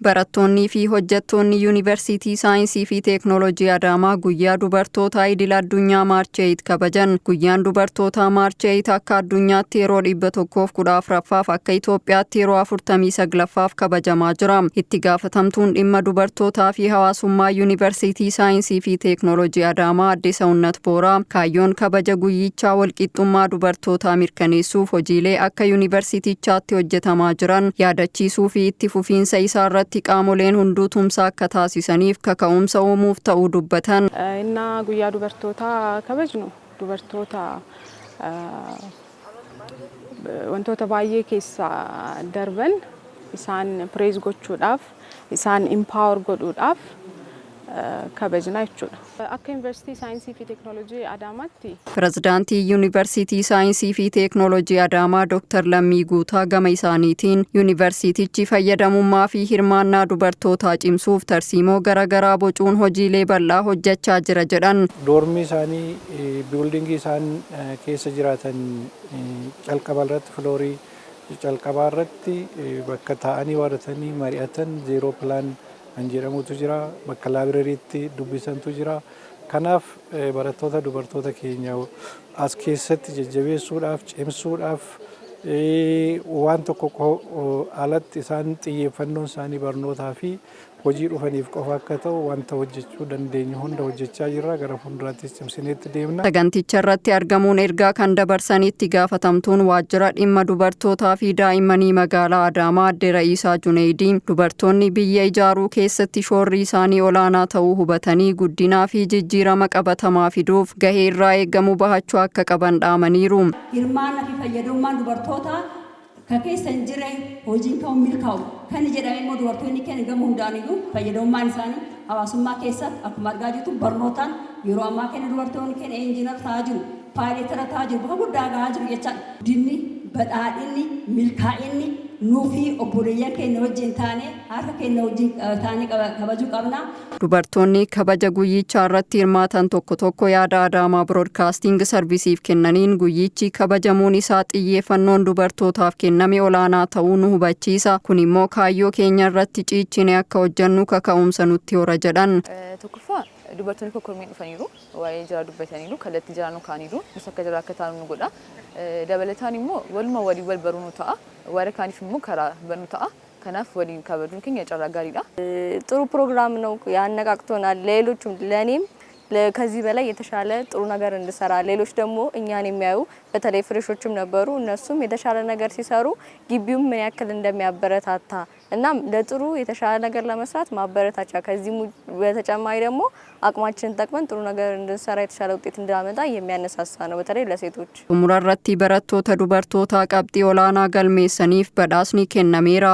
Barattoonnii fi hojjettonni Yunivarsitii saayinsii fi teeknolojii Adaamaa guyyaa dubartootaa idil addunyaa maarcheeyit kabajan. Guyyaan dubartootaa maarcheeyit akka addunyaatti yeroo 114ffaaf akka Itoophiyaatti yeroo 49ffaaf kabajamaa jira. Itti gaafatamtuun dhimma dubartootaa fi hawaasummaa Yunivarsitii saayinsii fi teeknolojii Adaamaa Aadde Sawunnat Booraa kaayyoon kabaja guyyichaa walqixxummaa dubartootaa mirkaneessuuf hojiilee akka Yunivarsitichaatti hojjetamaa jiran yaadachiisuu fi itti fufiinsa isaa irratti qaamoleen hunduu tumsa akka taasisaniif kaka'umsa uumuuf ta'uu dubbatan. Inna guyyaa dubartootaa kabajnu dubartoota wantoota baay'ee keessa darban isaan praise gochuudhaaf isaan empower godhuudhaaf kabajna jechuudha. Akka Yunivarsitii saayinsii fi teeknolojii Adaamaatti Pirezidaantii Yunivarsitii saayinsii fi teeknolojii Adaamaa Dr. Lammii Guutaa gama isaaniitiin Yunivarsitichi fayyadamummaa fi hirmaannaa dubartootaa cimsuuf tarsiimoo garaagaraa bocuun hojiilee bal'aa hojjechaa jira jedhan. Doormii isaanii biildingii isaan keessa jiraatan calqaba irratti filoorii calqabaa irratti bakka taa'anii baratanii mari'atan zeeroo pilaan kan jedhamutu jira, bakka laabireeriitti dubbisantu jira. Kanaaf barattoota dubartoota keenya as keessatti jajjabeessuudhaaf cimsuudhaaf waan tokko alatti isaan xiyyeeffannoon isaanii barnootaa fi hojii dhufaniif qofa akka ta'u wanta hojjechuu dandeenyu hunda hojjechaa jirra. Gara fuulduraattis cimsineetti deemna. Saganticha irratti argamuun ergaa kan dabarsanitti gaafatamtuun waajjira dhimma dubartootaa fi daa'immanii magaalaa Adaamaa Aadde Ra'iisaa Juneedii dubartoonni biyya ijaaruu keessatti shoorri isaanii olaanaa ta'uu hubatanii guddinaa fi jijjiirama qabatamaa fiduuf gahee irraa eegamu bahachuu akka qaban dhaamaniiru. Hirmaannaa fi fayyadamummaan dubartootaa kakeessa hin jirre hojiin kan milkaa'u kan jedhame immoo dubartoonni keenya gama hundaaniyyuu fayyadamummaan isaanii hawaasummaa keessatti akkuma argaa jirtu barnootaan yeroo ammaa keenya dubartoonni keenya injiinar ta'aa jiru, paayileetara ta'aa jiru, bakka guddaa gahaa jiru jechaadha. Guddinni, badhaadhinni, milkaa'inni nuufi obboleeyyan keenya wajjin taane harka keenya wajjin taane kabajuu qabna. Dubartoonni kabaja guyyichaa irratti hirmaatan tokko tokko yaada Adaamaa Broadcasting Servisiif kennaniin guyyichi kabajamuun isaa xiyyeeffannoon dubartootaaf kenname olaanaa ta'uu nu hubachiisa. Kun immoo kaayyoo keenya irratti ciichine akka hojjennu kaka'umsa nutti hora jedhan. Tokkoffaa dubartoonni kokkormii dhufaniiru, waa'ee jira dubbataniiru, kallattii jiraanuu kaaniiru, nus akka jira akka taanu nu godha. Dabalataan immoo waluma walii wal baruu nu ta'a. Warra kaaniif immoo karaa barnu ta'a. Kanaaf waliin kabajuun keenya carraa gaariidha. ጥሩ ፕሮግራም ነው ያነቃቅቶናል። ሌሎችም ለኔም ከዚህ በላይ የተሻለ ጥሩ ነገር እንድሰራ ሌሎች ደግሞ እኛን የሚያዩ በተለይ ፍሬሾችም ነበሩ እነሱም የተሻለ ነገር ሲሰሩ ግቢው ምን ያክል እንደሚያበረታታ እና ለጥሩ የተሻለ ነገር ለመስራት ማበረታቻ ከዚህ በተጨማሪ ደግሞ አቅማችንን ተጠቅመን ጥሩ ነገር እንድንሰራ የተሻለ ውጤት እንድናመጣ የሚያነሳሳ ነው በተለይ ለሴቶች ሙራራቲ በረቶታ ዱበርቶታ ቀብጢ ኦላና ገልሜሰኒፍ በዳስኒ ከነሜራ